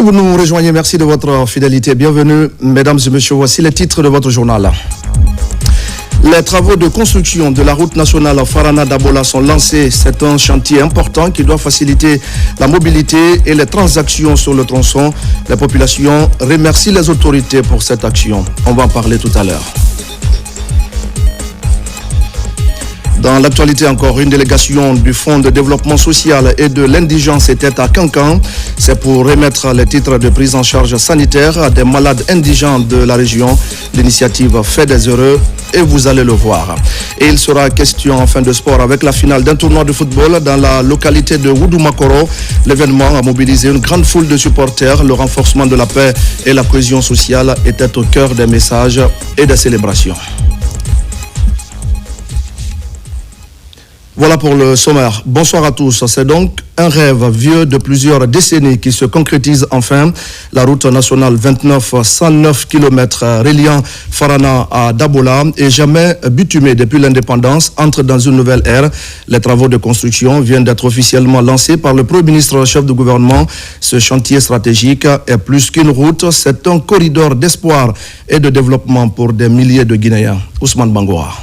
vous nous rejoignez, merci de votre fidélité. Bienvenue, mesdames et messieurs. Voici les titres de votre journal. Les travaux de construction de la route nationale Farana-Dabola sont lancés. C'est un chantier important qui doit faciliter la mobilité et les transactions sur le tronçon. La population remercie les autorités pour cette action. On va en parler tout à l'heure. Dans l'actualité encore, une délégation du Fonds de développement social et de l'indigence était à Kankan. C'est pour remettre les titres de prise en charge sanitaire à des malades indigents de la région. L'initiative fait des heureux et vous allez le voir. Et il sera question en fin de sport avec la finale d'un tournoi de football dans la localité de Wudoumakoro. L'événement a mobilisé une grande foule de supporters. Le renforcement de la paix et la cohésion sociale étaient au cœur des messages et des célébrations. Voilà pour le sommaire. Bonsoir à tous. C'est donc un rêve vieux de plusieurs décennies qui se concrétise enfin. La route nationale 29, 109 km reliant Farana à Dabola et jamais bitumée depuis l'indépendance entre dans une nouvelle ère. Les travaux de construction viennent d'être officiellement lancés par le Premier ministre chef du gouvernement. Ce chantier stratégique est plus qu'une route, c'est un corridor d'espoir et de développement pour des milliers de Guinéens. Ousmane Bangoura.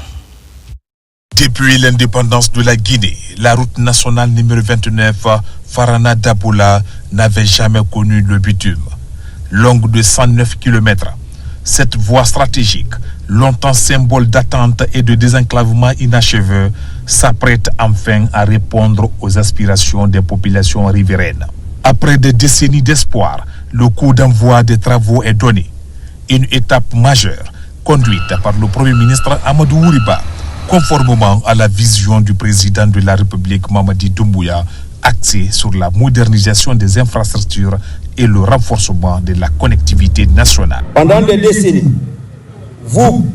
Depuis l'indépendance de la Guinée, la route nationale numéro 29, Farana-Dabola, n'avait jamais connu le bitume. Longue de 109 km, cette voie stratégique, longtemps symbole d'attente et de désenclavement inachevé, s'apprête enfin à répondre aux aspirations des populations riveraines. Après des décennies d'espoir, le coup d'envoi des travaux est donné. Une étape majeure, conduite par le Premier ministre Amadou Ouriba, conformément à la vision du président de la République Mamadi Doumbouya, axée sur la modernisation des infrastructures et le renforcement de la connectivité nationale. Pendant des décennies, vous,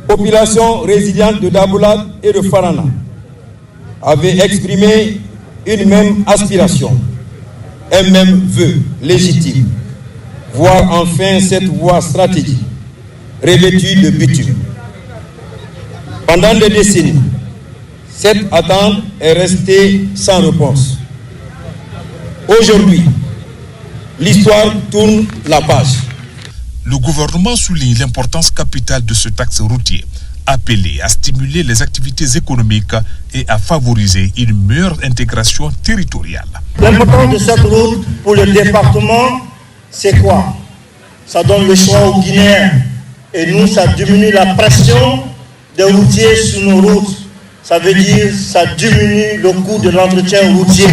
population résiliente de Dabola et de Farana, avez exprimé une même aspiration, un même vœu légitime, voir enfin cette voie stratégique revêtue de bitume. Pendant des décennies, cette attente est restée sans réponse. Aujourd'hui, l'histoire tourne la page. Le gouvernement souligne l'importance capitale de ce axe routier, appelé à stimuler les activités économiques et à favoriser une meilleure intégration territoriale. L'importance de cette route pour le département, c'est quoi? Ça donne le choix aux Guinéens et nous, ça diminue la pression des routiers sur nos routes. Ça veut dire ça diminue le coût de l'entretien routier.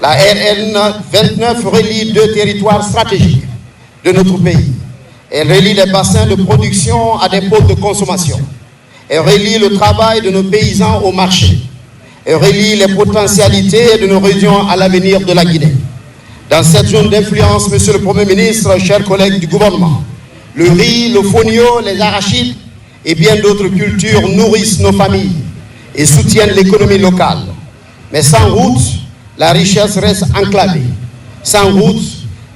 La RN 29 relie deux territoires stratégiques de notre pays. Elle relie les bassins de production à des pôles de consommation. Elle relie le travail de nos paysans au marché. Elle relie les potentialités de nos régions à l'avenir de la Guinée. Dans cette zone d'influence, Monsieur le Premier ministre, chers collègues du gouvernement, le riz, le fonio, les arachides et bien d'autres cultures nourrissent nos familles et soutiennent l'économie locale. Mais sans route, la richesse reste enclavée. Sans route,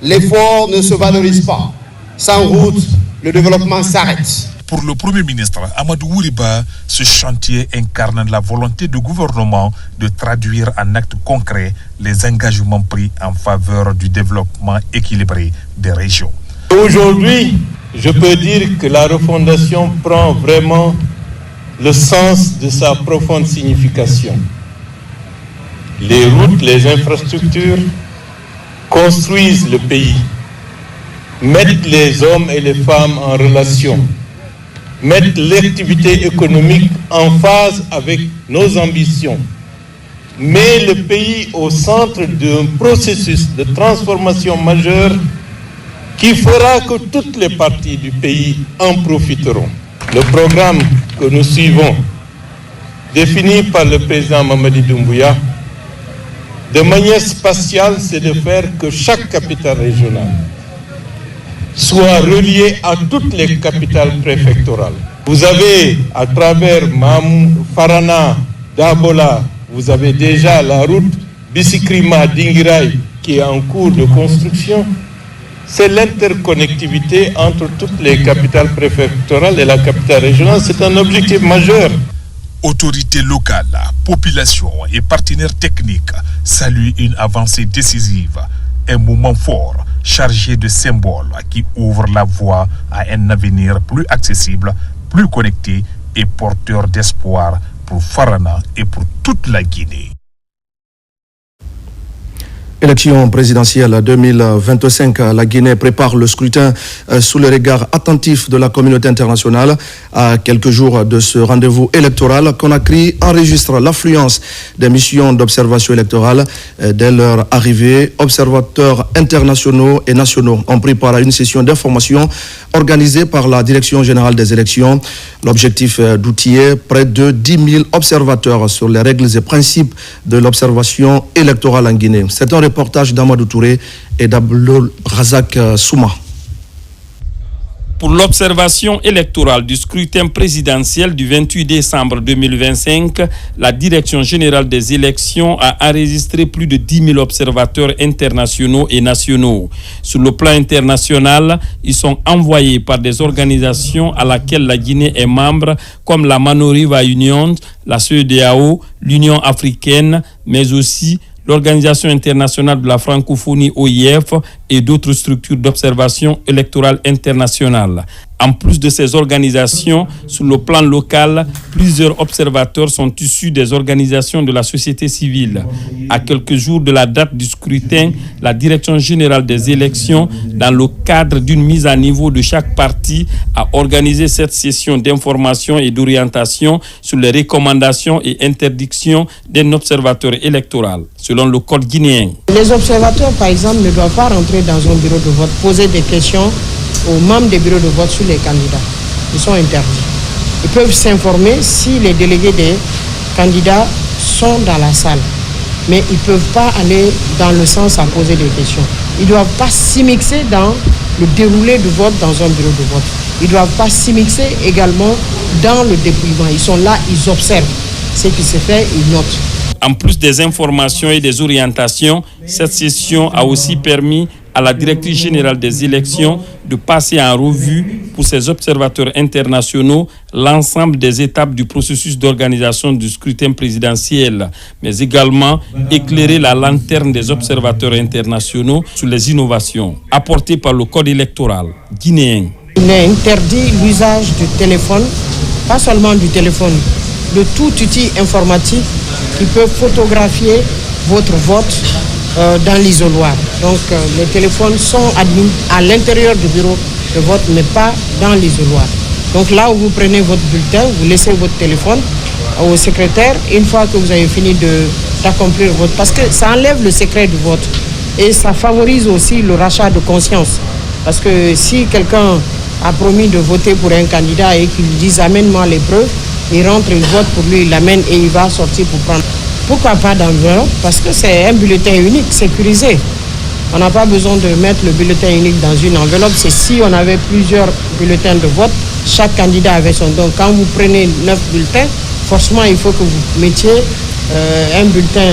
l'effort ne se valorise pas. Sans route, le développement s'arrête. Pour le Premier ministre Amadou Ouriba, ce chantier incarne la volonté du gouvernement de traduire en actes concrets les engagements pris en faveur du développement équilibré des régions. Aujourd'hui, je peux dire que la refondation prend vraiment le sens de sa profonde signification. Les routes, les infrastructures construisent le pays, mettent les hommes et les femmes en relation, mettent l'activité économique en phase avec nos ambitions, met le pays au centre d'un processus de transformation majeure qui fera que toutes les parties du pays en profiteront. Le programme que nous suivons, défini par le président Mamadi Doumbouya, de manière spatiale, c'est de faire que chaque capitale régionale soit reliée à toutes les capitales préfectorales. Vous avez, à travers Farana, Dabola, vous avez déjà la route Bisikrima-Dingirai qui est en cours de construction. C'est l'interconnectivité entre toutes les capitales préfectorales et la capitale régionale. C'est un objectif majeur. Autorités locales, population et partenaires techniques saluent une avancée décisive, un moment fort chargé de symboles qui ouvrent la voie à un avenir plus accessible, plus connecté et porteur d'espoir pour Farana et pour toute la Guinée. Élection présidentielle 2025, la Guinée prépare le scrutin sous le regard attentif de la communauté internationale. À quelques jours de ce rendez-vous électoral, Conakry enregistre l'affluence des missions d'observation électorale. Dès leur arrivée, observateurs internationaux et nationaux ont pris part à une session d'information organisée par la Direction générale des élections. L'objectif d'outiller près de 10 000 observateurs sur les règles et principes de l'observation électorale en Guinée. C'est un reportage d'Amadou Touré et d'Abdul Razak Souma. Pour l'observation électorale du scrutin présidentiel du 28 décembre 2025, la Direction générale des élections a enregistré plus de 10 000 observateurs internationaux et nationaux. Sur le plan international, ils sont envoyés par des organisations à laquelle la Guinée est membre, comme la Manoriva Union, la CEDEAO, l'Union africaine, mais aussi l'Organisation internationale de la francophonie OIF et d'autres structures d'observation électorale internationale. En plus de ces organisations, sur le plan local, plusieurs observateurs sont issus des organisations de la société civile. À quelques jours de la date du scrutin, la Direction générale des élections, dans le cadre d'une mise à niveau de chaque parti, a organisé cette session d'information et d'orientation sur les recommandations et interdictions d'un observateur électoral, selon le code guinéen. Les observateurs, par exemple, ne doivent pas rentrer dans un bureau de vote, poser des questions aux membres des bureaux de vote sur les candidats. Ils sont interdits. Ils peuvent s'informer si les délégués des candidats sont dans la salle. Mais ils ne peuvent pas aller dans le sens à poser des questions. Ils ne doivent pas s'immiscer dans le déroulé du vote dans un bureau de vote. Ils ne doivent pas s'immiscer également dans le dépouillement. Ils sont là, ils observent ce qui se fait, ils notent. En plus des informations et des orientations, cette session a aussi permis à la directrice générale des élections de passer en revue pour ses observateurs internationaux l'ensemble des étapes du processus d'organisation du scrutin présidentiel, mais également éclairer la lanterne des observateurs internationaux sur les innovations apportées par le code électoral guinéen. Il est interdit l'usage du téléphone, pas seulement du téléphone, de tout outil informatique qui peut photographier votre vote dans l'isoloir. Donc les téléphones sont admis à l'intérieur du bureau de vote, mais pas dans l'isoloir. Donc là où vous prenez votre bulletin, vous laissez votre téléphone au secrétaire une fois que vous avez fini d'accomplir le vote, parce que ça enlève le secret du vote et ça favorise aussi le rachat de conscience. Parce que si quelqu'un a promis de voter pour un candidat et qu'il lui dit « amène-moi les preuves », il rentre, il vote pour lui, il l'amène et il va sortir pour prendre. Pourquoi pas d'enveloppe? Parce que c'est un bulletin unique, sécurisé. On n'a pas besoin de mettre le bulletin unique dans une enveloppe. C'est si on avait plusieurs bulletins de vote, chaque candidat avait son. Donc quand vous prenez 9 bulletins, forcément il faut que vous mettiez un bulletin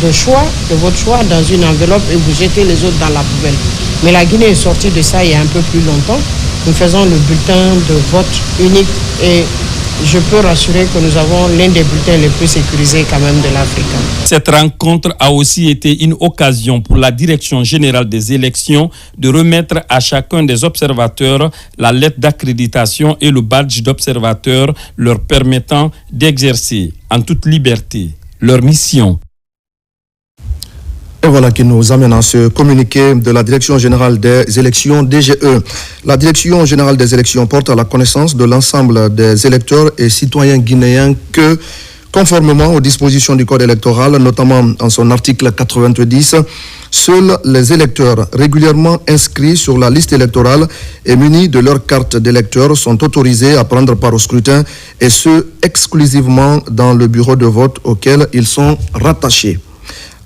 de choix, de votre choix, dans une enveloppe et vous jetez les autres dans la poubelle. Mais la Guinée est sortie de ça il y a un peu plus longtemps. Nous faisons le bulletin de vote unique et je peux rassurer que nous avons l'un des bulletins les plus sécurisés quand même de l'Afrique. Cette rencontre a aussi été une occasion pour la Direction générale des élections de remettre à chacun des observateurs la lettre d'accréditation et le badge d'observateur leur permettant d'exercer en toute liberté leur mission. Et voilà qui nous amène à ce communiqué de la Direction générale des élections, DGE. La Direction générale des élections porte à la connaissance de l'ensemble des électeurs et citoyens guinéens que, conformément aux dispositions du Code électoral, notamment en son article 90, seuls les électeurs régulièrement inscrits sur la liste électorale et munis de leur carte d'électeur sont autorisés à prendre part au scrutin, et ce, exclusivement dans le bureau de vote auquel ils sont rattachés.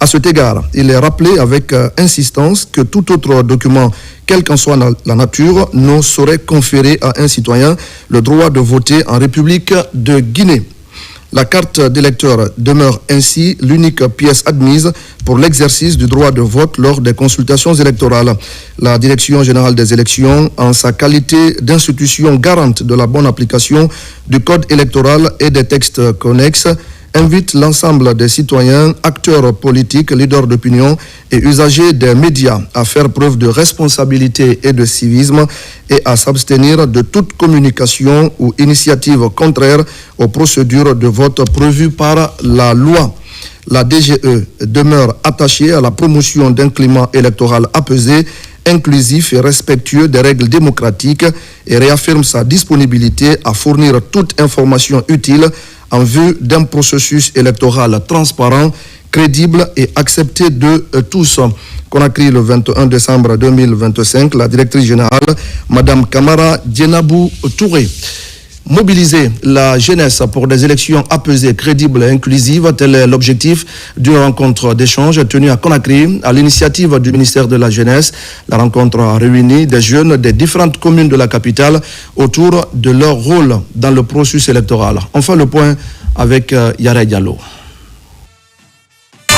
À cet égard, il est rappelé avec insistance que tout autre document, quelle qu'en soit la nature, ne saurait conférer à un citoyen le droit de voter en République de Guinée. La carte d'électeur demeure ainsi l'unique pièce admise pour l'exercice du droit de vote lors des consultations électorales. La Direction générale des élections, en sa qualité d'institution garante de la bonne application du Code électoral et des textes connexes, invite l'ensemble des citoyens, acteurs politiques, leaders d'opinion et usagers des médias à faire preuve de responsabilité et de civisme et à s'abstenir de toute communication ou initiative contraire aux procédures de vote prévues par la loi. La DGE demeure attachée à la promotion d'un climat électoral apaisé, inclusif et respectueux des règles démocratiques et réaffirme sa disponibilité à fournir toute information utile en vue d'un processus électoral transparent, crédible et accepté de tous. Conakry le 21 décembre 2025, la directrice générale, Madame Kamara Djenabou Touré. Mobiliser la jeunesse pour des élections apaisées, crédibles et inclusives, tel est l'objectif d'une rencontre d'échange tenue à Conakry à l'initiative du ministère de la Jeunesse. La rencontre a réuni des jeunes des différentes communes de la capitale autour de leur rôle dans le processus électoral. Enfin, le point avec Yara Diallo.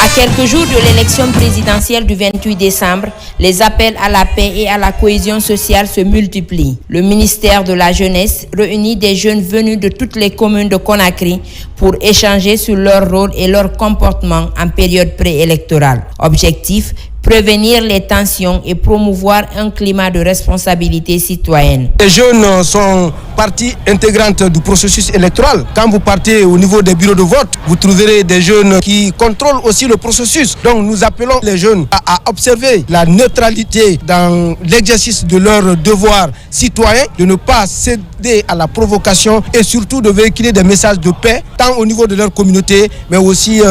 À quelques jours de l'élection présidentielle du 28 décembre, les appels à la paix et à la cohésion sociale se multiplient. Le ministère de la Jeunesse réunit des jeunes venus de toutes les communes de Conakry pour échanger sur leur rôle et leur comportement en période préélectorale. Objectif: prévenir les tensions et promouvoir un climat de responsabilité citoyenne. Les jeunes sont partie intégrante du processus électoral. Quand vous partez au niveau des bureaux de vote, vous trouverez des jeunes qui contrôlent aussi le processus. Donc nous appelons les jeunes à observer la neutralité dans l'exercice de leurs devoirs citoyens, de ne pas céder à la provocation et surtout de véhiculer des messages de paix, tant au niveau de leur communauté, mais aussi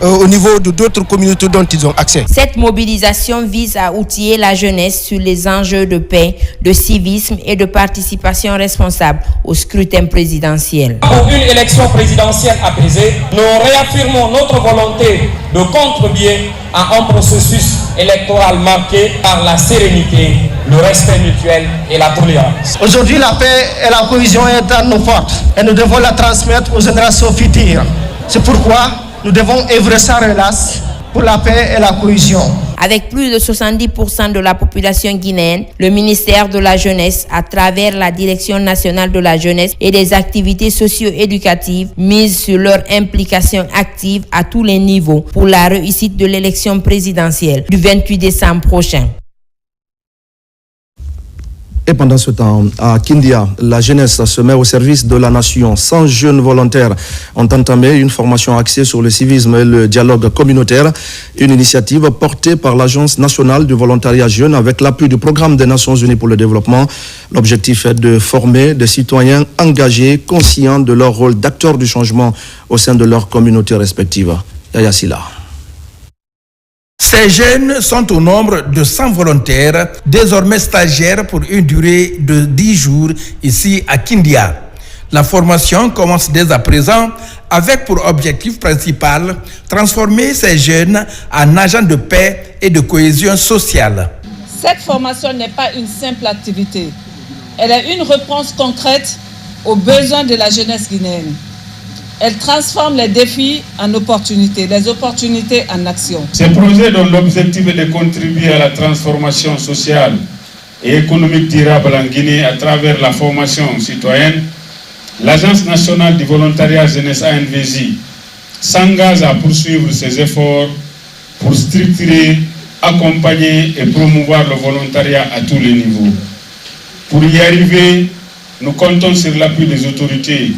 au niveau de d'autres communautés dont ils ont accès. Cette mobilisation vise à outiller la jeunesse sur les enjeux de paix, de civisme et de participation responsable au scrutin présidentiel. Pour une élection présidentielle apaisée, nous réaffirmons notre volonté de contribuer à un processus électoral marqué par la sérénité, le respect mutuel et la tolérance. Aujourd'hui, la paix et la cohésion est dans nos portes et nous devons la transmettre aux générations futures. C'est pourquoi nous devons œuvrer sans relâche pour la paix et la cohésion. Avec plus de 70% de la population guinéenne, le ministère de la Jeunesse, à travers la Direction nationale de la jeunesse et des activités socio-éducatives, mise sur leur implication active à tous les niveaux pour la réussite de l'élection présidentielle du 28 décembre prochain. Et pendant ce temps, à Kindia, la jeunesse se met au service de la nation. 100 jeunes volontaires ont entamé une formation axée sur le civisme et le dialogue communautaire. Une initiative portée par l'Agence nationale du volontariat jeune avec l'appui du Programme des Nations Unies pour le développement. L'objectif est de former des citoyens engagés, conscients de leur rôle d'acteurs du changement au sein de leurs communautés respectives. Yaya Silla. Ces jeunes sont au nombre de 100 volontaires, désormais stagiaires pour une durée de 10 jours ici à Kindia. La formation commence dès à présent avec pour objectif principal transformer ces jeunes en agents de paix et de cohésion sociale. Cette formation n'est pas une simple activité. Elle est une réponse concrète aux besoins de la jeunesse guinéenne. Elle transforme les défis en opportunités, les opportunités en action. Ce projet dont l'objectif est de contribuer à la transformation sociale et économique durable en Guinée à travers la formation citoyenne, l'Agence nationale du volontariat jeunesse ANVJ s'engage à poursuivre ses efforts pour structurer, accompagner et promouvoir le volontariat à tous les niveaux. Pour y arriver, nous comptons sur l'appui des autorités,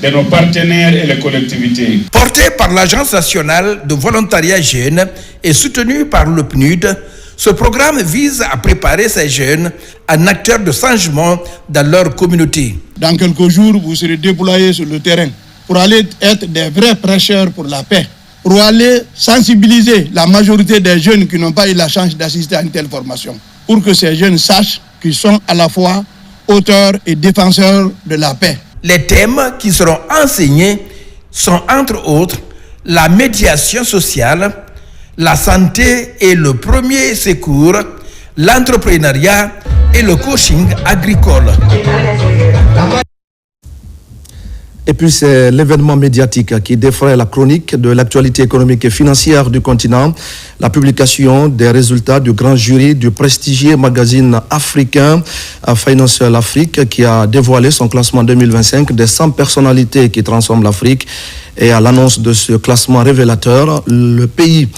de nos partenaires et les collectivités. Porté par l'Agence nationale de volontariat jeune et soutenu par le PNUD, ce programme vise à préparer ces jeunes en acteurs de changement dans leur communauté. Dans quelques jours, vous serez déployés sur le terrain pour aller être des vrais prêcheurs pour la paix, pour aller sensibiliser la majorité des jeunes qui n'ont pas eu la chance d'assister à une telle formation, pour que ces jeunes sachent qu'ils sont à la fois auteurs et défenseurs de la paix. Les thèmes qui seront enseignés sont entre autres la médiation sociale, la santé et le premier secours, l'entrepreneuriat et le coaching agricole. Et puis c'est l'événement médiatique qui défraie la chronique de l'actualité économique et financière du continent. La publication des résultats du grand jury du prestigieux magazine africain Financial Afrique qui a dévoilé son classement 2025 des 100 personnalités qui transforment l'Afrique. Et à l'annonce de ce classement révélateur, le pays,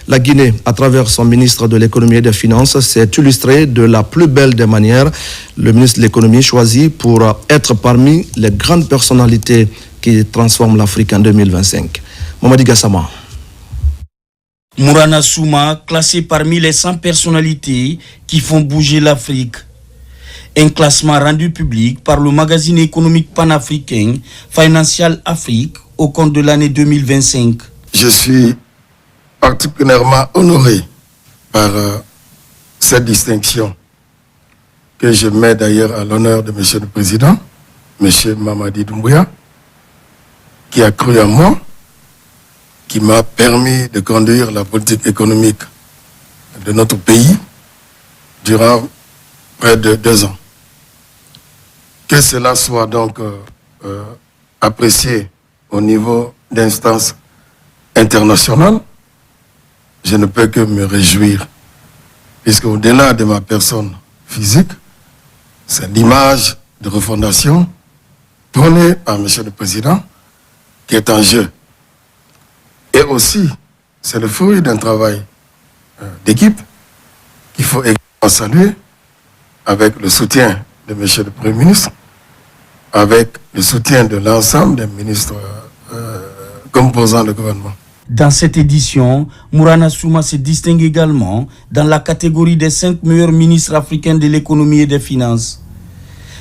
la Guinée, à travers son ministre de l'économie et des finances, s'est illustré de la plus belle des manières. Le ministre de l'économie choisi pour être parmi les grandes personnalités qui transforment l'Afrique en 2025. Mamadi Gassama. Mourana Souma, classé parmi les 100 personnalités qui font bouger l'Afrique. Un classement rendu public par le magazine économique panafricain Financial Afrique au compte de l'année 2025. Je suis particulièrement honoré par cette distinction que je mets d'ailleurs à l'honneur de M. le Président, M. Mamadi Doumbouya, qui a cru en moi, qui m'a permis de conduire la politique économique de notre pays durant près de 2 ans. Que cela soit donc apprécié au niveau d'instances internationales, je ne peux que me réjouir, puisque au-delà de ma personne physique, c'est l'image de refondation prônée par M. le Président qui est en jeu. Et aussi, c'est le fruit d'un travail d'équipe qu'il faut également saluer, avec le soutien de M. le Premier ministre, avec le soutien de l'ensemble des ministres composant le gouvernement. Dans cette édition, Mourana Souma se distingue également dans la catégorie des 5 meilleurs ministres africains de l'économie et des finances.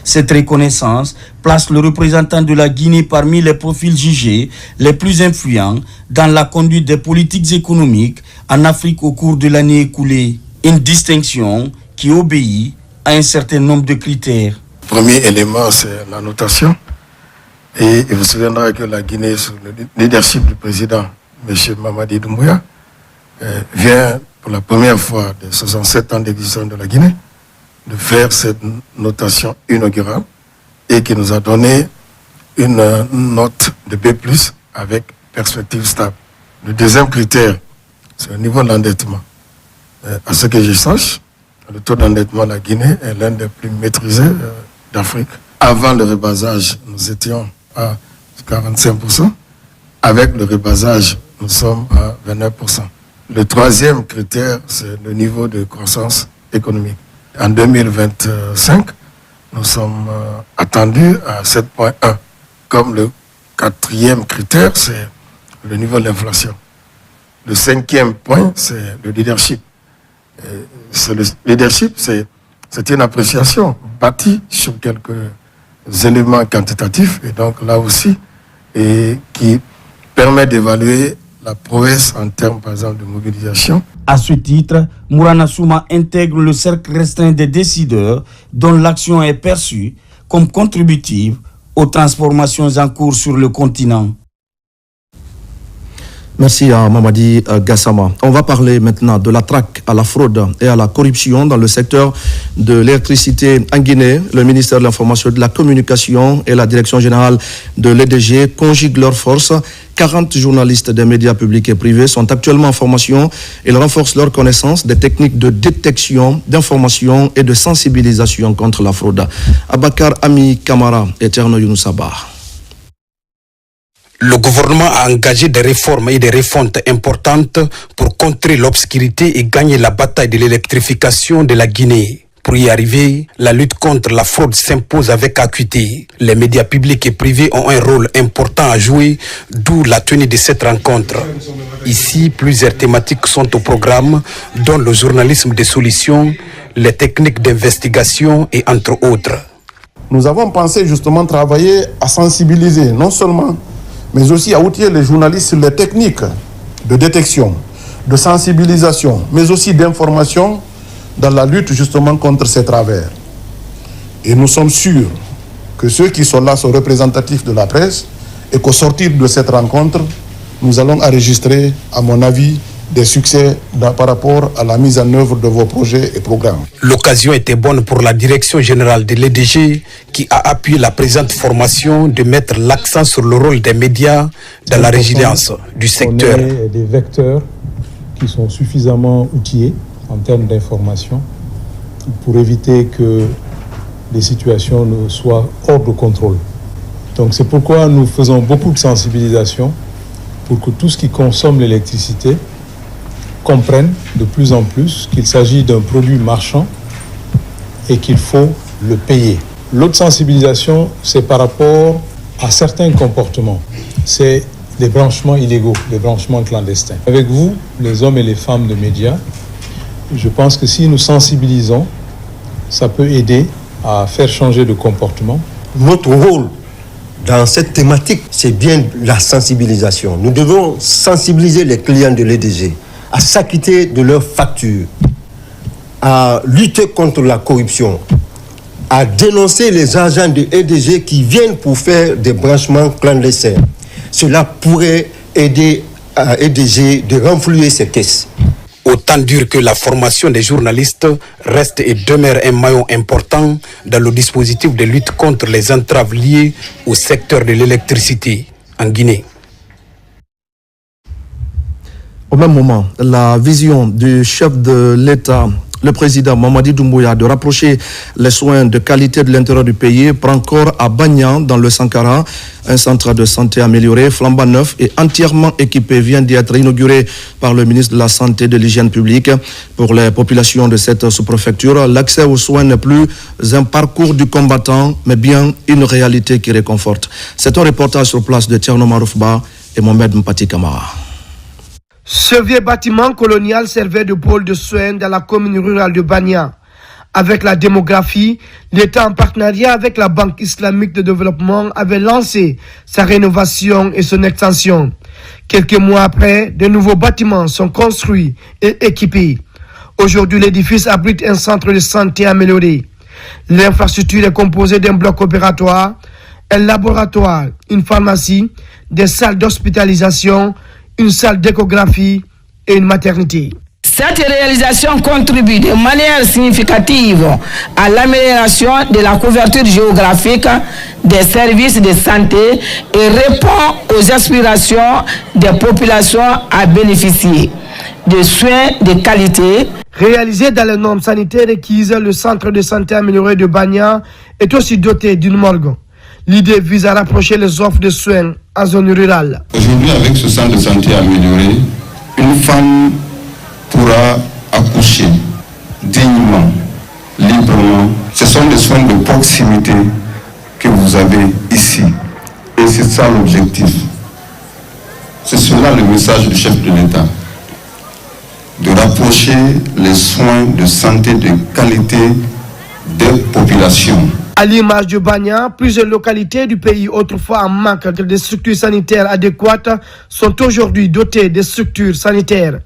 Cette reconnaissance place le représentant de la Guinée parmi les profils jugés les plus influents dans la conduite des politiques économiques en Afrique au cours de l'année écoulée. Une distinction qui obéit à un certain nombre de critères. Le premier élément, c'est la notation. Et il vous souviendra que la Guinée, sous le leadership du président, M. Mamadi Doumbouya, vient pour la première fois de 67 ans d'existence de la Guinée de faire cette notation inaugurale et qui nous a donné une note de B+, avec perspective stable. Le deuxième critère, c'est le niveau d'endettement. À ce que je sache, le taux d'endettement de la Guinée est l'un des plus maîtrisés d'Afrique. Avant le rebasage, nous étions à 45%. Avec le rebasage, nous sommes à 29%. Le troisième critère, c'est le niveau de croissance économique. En 2025, nous sommes attendus à 7,1. Comme le quatrième critère, c'est le niveau de l'inflation. Le cinquième point, c'est le leadership. Le leadership, c'est une appréciation bâtie sur quelques éléments quantitatifs, et donc là aussi, et qui permet d'évaluer la prouesse en termes, par exemple, de mobilisation. À ce titre, Mourana Souma intègre le cercle restreint des décideurs dont l'action est perçue comme contributive aux transformations en cours sur le continent. Merci à Mamadi Gassama. On va parler maintenant de la traque à la fraude et à la corruption dans le secteur de l'électricité en Guinée. Le ministère de l'Information et de la Communication et la Direction générale de l'EDG conjuguent leurs forces. 40 journalistes des médias publics et privés sont actuellement en formation. Ils renforcent leur connaissance des techniques de détection, d'information et de sensibilisation contre la fraude. Abakar Ami Kamara et Terno Younoussaba. Le gouvernement a engagé des réformes et des refontes importantes pour contrer l'obscurité et gagner la bataille de l'électrification de la Guinée. Pour y arriver, la lutte contre la fraude s'impose avec acuité. Les médias publics et privés ont un rôle important à jouer, d'où la tenue de cette rencontre. Ici, plusieurs thématiques sont au programme, dont le journalisme des solutions, les techniques d'investigation et entre autres. Nous avons pensé justement travailler à sensibiliser, non seulement mais aussi à outiller les journalistes sur les techniques de détection, de sensibilisation, mais aussi d'information dans la lutte justement contre ces travers. Et nous sommes sûrs que ceux qui sont là sont représentatifs de la presse et qu'au sortir de cette rencontre, nous allons enregistrer, à mon avis, des succès par rapport à la mise en œuvre de vos projets et programmes. L'occasion était bonne pour la direction générale de l'EDG qui a appuyé la présente formation de mettre l'accent sur le rôle des médias dans la résilience du secteur. On est des vecteurs qui sont suffisamment outillés en termes d'information pour éviter que les situations ne soient hors de contrôle. Donc c'est pourquoi nous faisons beaucoup de sensibilisation pour que tout ce qui consomme l'électricité comprenne de plus en plus qu'il s'agit d'un produit marchand et qu'il faut le payer. L'autre sensibilisation, c'est par rapport à certains comportements. C'est des branchements illégaux, des branchements clandestins. Avec vous, les hommes et les femmes de médias, je pense que si nous sensibilisons, ça peut aider à faire changer de comportement. Notre rôle dans cette thématique, c'est bien la sensibilisation. Nous devons sensibiliser les clients de l'EDG à s'acquitter de leurs factures, à lutter contre la corruption, à dénoncer les agents de l'EDG qui viennent pour faire des branchements clandestins. Cela pourrait aider à l'EDG de renflouer ses caisses. Autant dire que la formation des journalistes reste et demeure un maillon important dans le dispositif de lutte contre les entraves liées au secteur de l'électricité en Guinée. Au même moment, la vision du chef de l'État, le président Mamadi Doumbouya, de rapprocher les soins de qualité de l'intérieur du pays prend corps à Bagnan, dans le Sankara. Un centre de santé amélioré, flambant neuf et entièrement équipé vient d'y être inauguré par le ministre de la Santé et de l'Hygiène publique. Pour les populations de cette sous-préfecture, l'accès aux soins n'est plus un parcours du combattant, mais bien une réalité qui réconforte. C'est un reportage sur place de Tierno Maroufba et Mohamed Mpati Kamara. Ce vieux bâtiment colonial servait de pôle de soins dans la commune rurale de Bagnan. Avec la démographie, l'État en partenariat avec la Banque islamique de développement avait lancé sa rénovation et son extension. Quelques mois après, de nouveaux bâtiments sont construits et équipés. Aujourd'hui, l'édifice abrite un centre de santé amélioré. L'infrastructure est composée d'un bloc opératoire, un laboratoire, une pharmacie, des salles d'hospitalisation, une salle d'échographie et une maternité. Cette réalisation contribue de manière significative à l'amélioration de la couverture géographique des services de santé et répond aux aspirations des populations à bénéficier de soins de qualité. Réalisé dans les normes sanitaires requises, le centre de santé amélioré de Bagnan est aussi doté d'une morgue. L'idée vise à rapprocher les offres de soins en zone rurale. Aujourd'hui, avec ce centre de santé amélioré, une femme pourra accoucher dignement, librement. Ce sont des soins de proximité que vous avez ici. Et c'est ça l'objectif. C'est cela le message du chef de l'État. De rapprocher les soins de santé de qualité des populations. À l'image de Bagnan, plusieurs localités du pays autrefois en manque de structures sanitaires adéquates sont aujourd'hui dotées de structures sanitaires.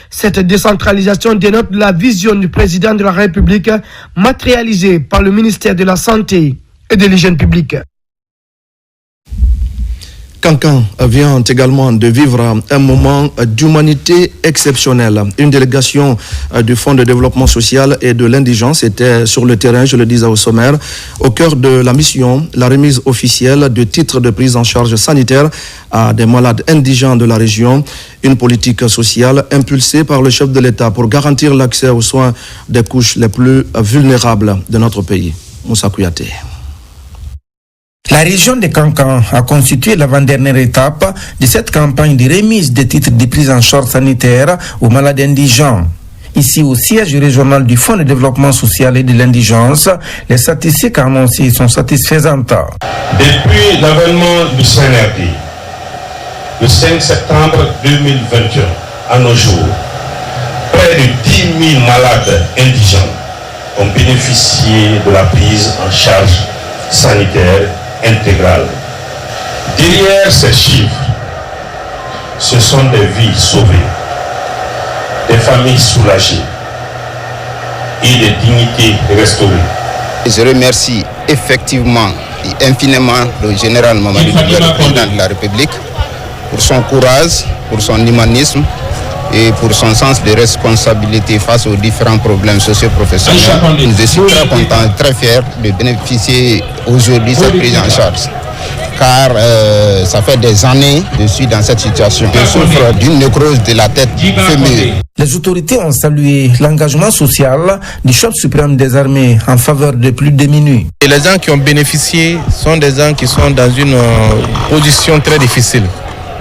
Cette décentralisation dénote la vision du président de la République matérialisée par le ministère de la Santé et de l'Hygiène publique. Cancan vient également de vivre un moment d'humanité exceptionnel. Une délégation du Fonds de développement social et de l'indigence était sur le terrain, je le disais au sommaire, au cœur de la mission, la remise officielle de titres de prise en charge sanitaire à des malades indigents de la région. Une politique sociale impulsée par le chef de l'État pour garantir l'accès aux soins des couches les plus vulnérables de notre pays. Moussa Kouyaté. La région de Cancan a constitué l'avant-dernière étape de cette campagne de remise des titres de prise en charge sanitaire aux malades indigents. Ici au siège régional du Fonds de développement social et de l'indigence, les statistiques annoncées sont satisfaisantes. Depuis l'avènement du CNRD, le 5 septembre 2021, à nos jours, près de 10 000 malades indigents ont bénéficié de la prise en charge sanitaire intégrale. Derrière ces chiffres, ce sont des vies sauvées, des familles soulagées et des dignités restaurées. Je remercie effectivement et infiniment le général Mamadi Doumbouya, le président de la République, pour son courage, pour son humanisme et pour son sens de responsabilité face aux différents problèmes socio-professionnels. Je suis très content et très fier de bénéficier aujourd'hui de cette prise en charge. Car ça fait des années que je suis dans cette situation. Je souffre d'une nécrose de la tête féminine. Les autorités ont salué l'engagement social du chef suprême des armées en faveur des plus démunis. Et les gens qui ont bénéficié sont des gens qui sont dans une position très difficile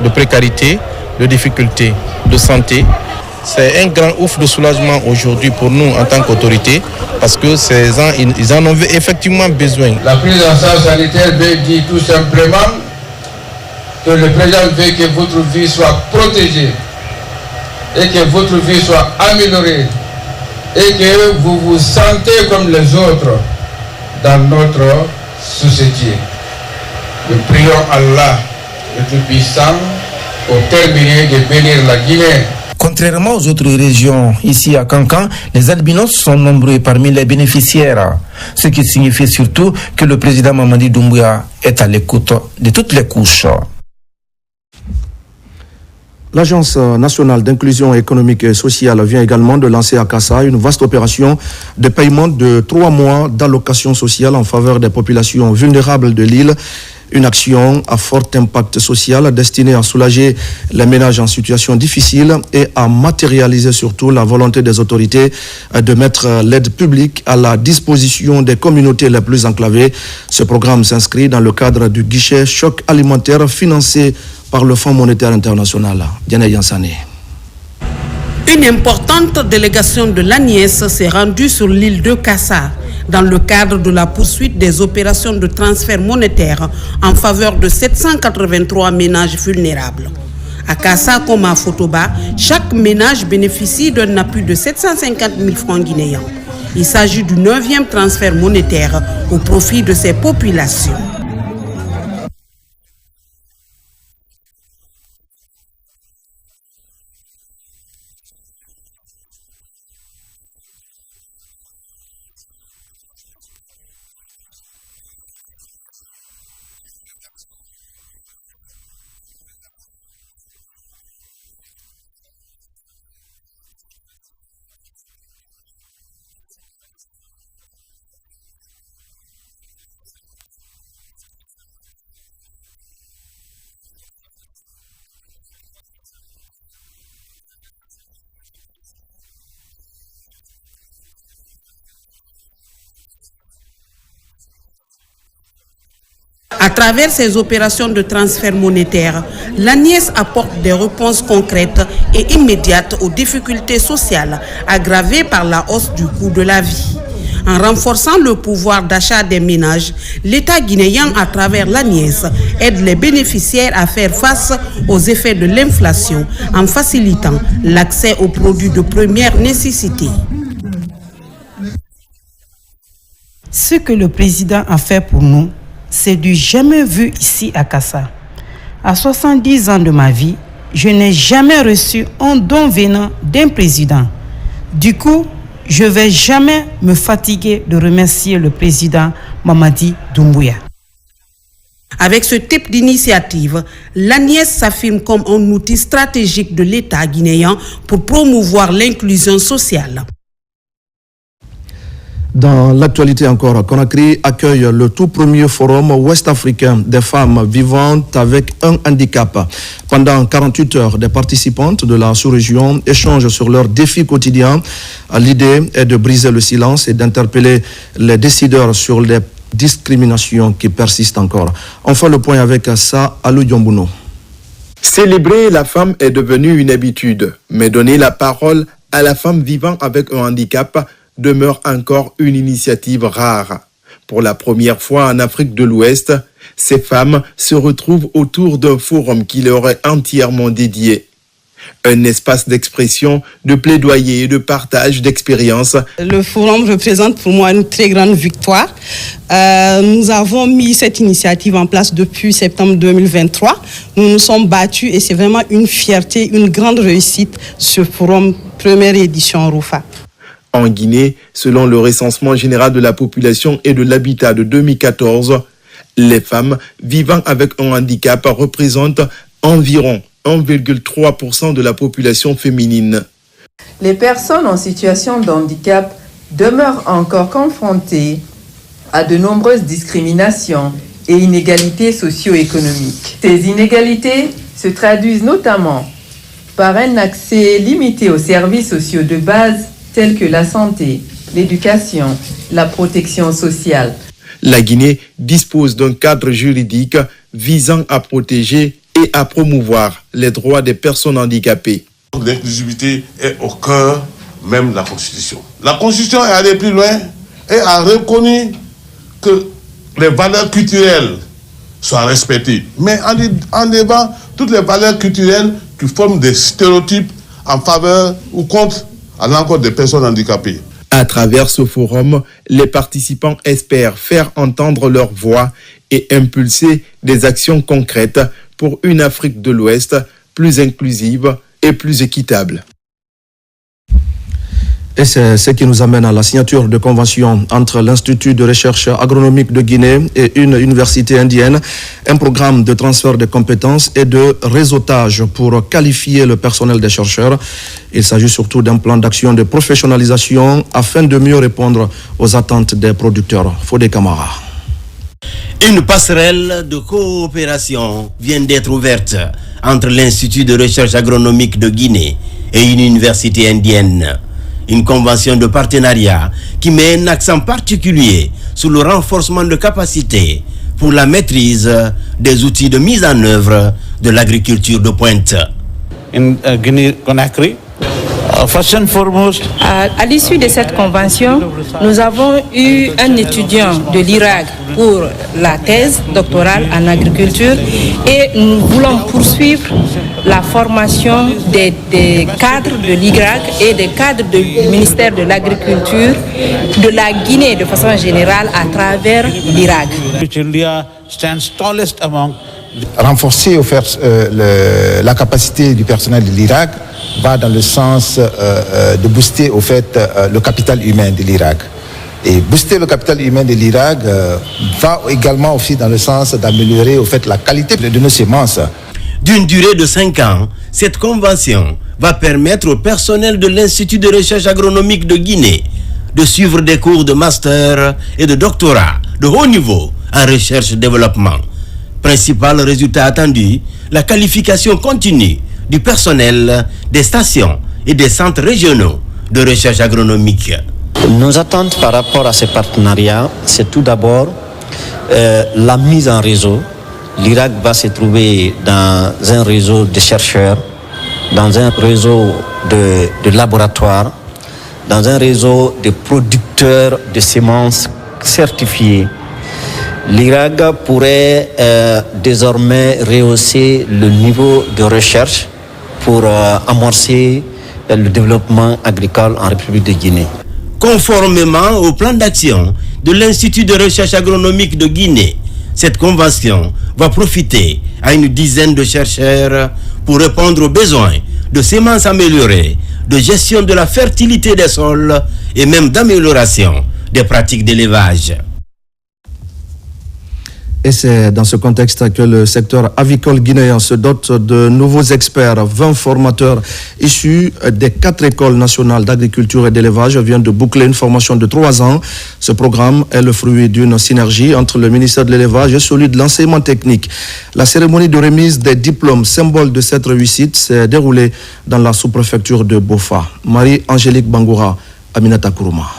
de précarité, de difficultés de santé. C'est un grand ouf de soulagement aujourd'hui pour nous en tant qu'autorité parce que ces gens, ils en ont effectivement besoin. La prise en charge sanitaire veut dire tout simplement que le président veut que votre vie soit protégée et que votre vie soit améliorée et que vous vous sentez comme les autres dans notre société. Nous prions Allah, le Tout-Puissant, pour terminer de bénir la Guinée. Contrairement aux autres régions, ici à Kankan, les albinos sont nombreux parmi les bénéficiaires, ce qui signifie surtout que le président Mamadi Doumbouya est à l'écoute de toutes les couches. L'Agence nationale d'inclusion économique et sociale vient également de lancer à Kassa une vaste opération de paiement de 3 mois d'allocation sociale en faveur des populations vulnérables de l'île. Une action à fort impact social destinée à soulager les ménages en situation difficile et à matérialiser surtout la volonté des autorités de mettre l'aide publique à la disposition des communautés les plus enclavées. Ce programme s'inscrit dans le cadre du guichet choc alimentaire financé par le Fonds monétaire international. Diana Yansane. Une importante délégation de l'ANIES s'est rendue sur l'île de Kassa dans le cadre de la poursuite des opérations de transfert monétaire en faveur de 783 ménages vulnérables. À Kassa comme à Fotoba, chaque ménage bénéficie d'un appui de 750 000 francs guinéens. Il s'agit du 9e transfert monétaire au profit de ces populations. À travers ces opérations de transfert monétaire, l'ANIES apporte des réponses concrètes et immédiates aux difficultés sociales aggravées par la hausse du coût de la vie. En renforçant le pouvoir d'achat des ménages, l'État guinéen, à travers l'ANIES, aide les bénéficiaires à faire face aux effets de l'inflation en facilitant l'accès aux produits de première nécessité. Ce que le président a fait pour nous, c'est du jamais vu ici à Kassa. À 70 ans de ma vie, je n'ai jamais reçu un don venant d'un président. Du coup, je ne vais jamais me fatiguer de remercier le président Mamadi Doumbouya. Avec ce type d'initiative, l'ANIES s'affirme comme un outil stratégique de l'État guinéen pour promouvoir l'inclusion sociale. Dans l'actualité encore, Conakry accueille le tout premier forum ouest-africain des femmes vivantes avec un handicap. Pendant 48 heures, des participantes de la sous-région échangent sur leurs défis quotidiens. L'idée est de briser le silence et d'interpeller les décideurs sur les discriminations qui persistent encore. On fait le point avec Sa Alou Diombuno. Célébrer la femme est devenu une habitude, mais donner la parole à la femme vivant avec un handicap demeure encore une initiative rare. Pour la première fois en Afrique de l'Ouest, ces femmes se retrouvent autour d'un forum qui leur est entièrement dédié. Un espace d'expression, de plaidoyer et de partage d'expériences. Le forum représente pour moi une très grande victoire. Nous avons mis cette initiative en place depuis septembre 2023. Nous nous sommes battus et c'est vraiment une fierté, une grande réussite ce forum première édition Roufa. En Guinée, selon le recensement général de la population et de l'habitat de 2014, les femmes vivant avec un handicap représentent environ 1,3% de la population féminine. Les personnes en situation de handicap demeurent encore confrontées à de nombreuses discriminations et inégalités socio-économiques. Ces inégalités se traduisent notamment par un accès limité aux services sociaux de base tels que la santé, l'éducation, la protection sociale. La Guinée dispose d'un cadre juridique visant à protéger et à promouvoir les droits des personnes handicapées. L'inclusivité est au cœur même de la Constitution. La Constitution est allée plus loin et a reconnu que les valeurs culturelles soient respectées. Mais en débat, toutes les valeurs culturelles qui forment des stéréotypes en faveur ou contre à l'encontre des personnes handicapées. À travers ce forum, les participants espèrent faire entendre leur voix et impulser des actions concrètes pour une Afrique de l'Ouest plus inclusive et plus équitable. Et c'est ce qui nous amène à la signature de convention entre l'Institut de recherche agronomique de Guinée et une université indienne, un programme de transfert de compétences et de réseautage pour qualifier le personnel des chercheurs. Il s'agit surtout d'un plan d'action de professionnalisation afin de mieux répondre aux attentes des producteurs. Fodé Camara. Une passerelle de coopération vient d'être ouverte entre l'Institut de recherche agronomique de Guinée et une université indienne. Une convention de partenariat qui met un accent particulier sur le renforcement de capacités pour la maîtrise des outils de mise en œuvre de l'agriculture de pointe. In Guinée-Conakry, first and foremost, à l'issue de cette convention, nous avons eu un étudiant de l'Irak pour la thèse doctorale en agriculture et nous voulons poursuivre la formation des cadres de l'Irak et des cadres du ministère de l'Agriculture de la Guinée de façon générale à travers l'Irak. Renforcer la capacité du personnel de l'Irak va dans le sens de booster le capital humain de l'Irak. Et booster le capital humain de l'Irak va également aussi dans le sens d'améliorer la qualité de nos semences. D'une durée de 5 ans, cette convention va permettre au personnel de l'Institut de recherche agronomique de Guinée de suivre des cours de master et de doctorat de haut niveau en recherche-développement. Principal résultat attendu, la qualification continue du personnel des stations et des centres régionaux de recherche agronomique. Nos attentes par rapport à ces partenariats, c'est tout d'abord la mise en réseau. L'Irak va se trouver dans un réseau de chercheurs, dans un réseau de laboratoires, dans un réseau de producteurs de semences certifiés. L'Irak pourrait désormais rehausser le niveau de recherche pour amorcer le développement agricole en République de Guinée. Conformément au plan d'action de l'Institut de recherche agronomique de Guinée, cette convention va profiter à une dizaine de chercheurs pour répondre aux besoins de semences améliorées, de gestion de la fertilité des sols et même d'amélioration des pratiques d'élevage. Et c'est dans ce contexte que le secteur avicole guinéen se dote de nouveaux experts. 20 formateurs issus des 4 écoles nationales d'agriculture et d'élevage viennent de boucler une formation de 3 ans. Ce programme est le fruit d'une synergie entre le ministère de l'élevage et celui de l'enseignement technique. La cérémonie de remise des diplômes, symbole de cette réussite, s'est déroulée dans la sous-préfecture de Bofa. Marie-Angélique Bangoura, Aminata Kourouma.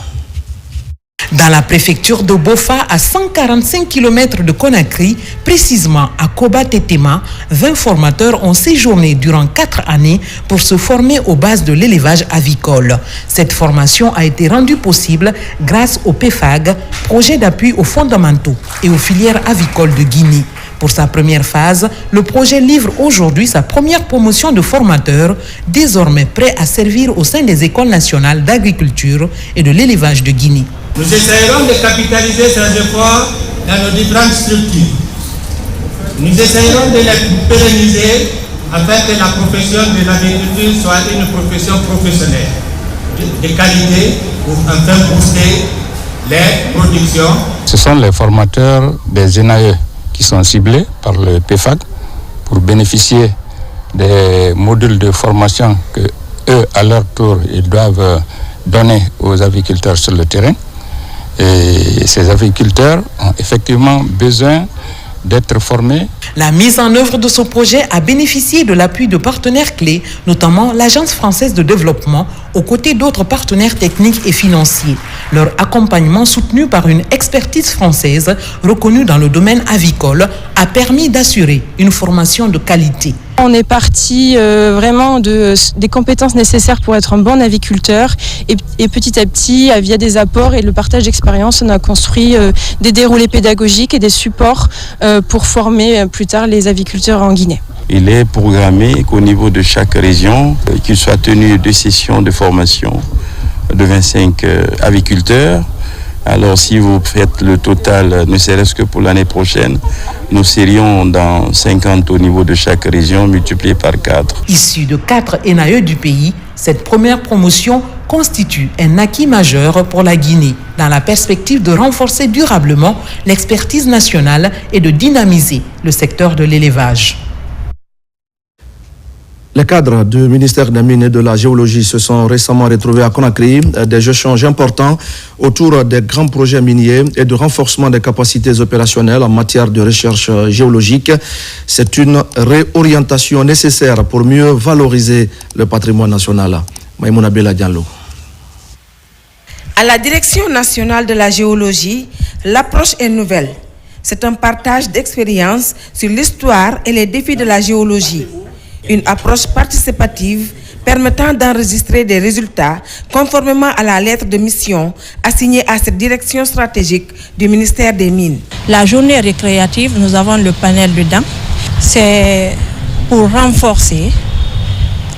Dans la préfecture de Bofa, à 145 km de Conakry, précisément à Koba-Tétéma, 20 formateurs ont séjourné durant 4 années pour se former aux bases de l'élevage avicole. Cette formation a été rendue possible grâce au PEFAG, projet d'appui aux fondamentaux et aux filières avicoles de Guinée. Pour sa première phase, le projet livre aujourd'hui sa première promotion de formateurs, désormais prêts à servir au sein des écoles nationales d'agriculture et de l'élevage de Guinée. Nous essayerons de capitaliser ces efforts dans nos différentes structures. Nous essayerons de les pérenniser afin que la profession de l'agriculture soit une profession professionnelle de qualité pour enfin booster les productions. Ce sont les formateurs des ENAE qui sont ciblés par le PEFAG pour bénéficier des modules de formation que eux, à leur tour, ils doivent donner aux agriculteurs sur le terrain. Et ces agriculteurs ont effectivement besoin d'être formés. La mise en œuvre de ce projet a bénéficié de l'appui de partenaires clés, notamment l'Agence française de développement, aux côtés d'autres partenaires techniques et financiers. Leur accompagnement soutenu par une expertise française reconnue dans le domaine avicole a permis d'assurer une formation de qualité. On est parti vraiment des compétences nécessaires pour être un bon aviculteur et petit à petit, via des apports et le partage d'expérience, on a construit des déroulés pédagogiques et des supports pour former plus tard les aviculteurs en Guinée. Il est programmé qu'au niveau de chaque région, qu'il soit tenu 2 sessions de formation de 25 aviculteurs. Alors si vous faites le total, ne serait-ce que pour l'année prochaine, nous serions dans 50 au niveau de chaque région, multiplié par 4. Issu de 4 NAE du pays, cette première promotion constitue un acquis majeur pour la Guinée, dans la perspective de renforcer durablement l'expertise nationale et de dynamiser le secteur de l'élevage. Les cadres du ministère des Mines et de la Géologie se sont récemment retrouvés à Conakry. Des échanges importants autour des grands projets miniers et de renforcement des capacités opérationnelles en matière de recherche géologique. C'est une réorientation nécessaire pour mieux valoriser le patrimoine national. Maïmouna Bella Diallo. À la Direction nationale de la géologie, l'approche est nouvelle. C'est un partage d'expériences sur l'histoire et les défis de la géologie. Une approche participative permettant d'enregistrer des résultats conformément à la lettre de mission assignée à cette direction stratégique du ministère des Mines. La journée récréative, nous avons le panel dedans. C'est pour renforcer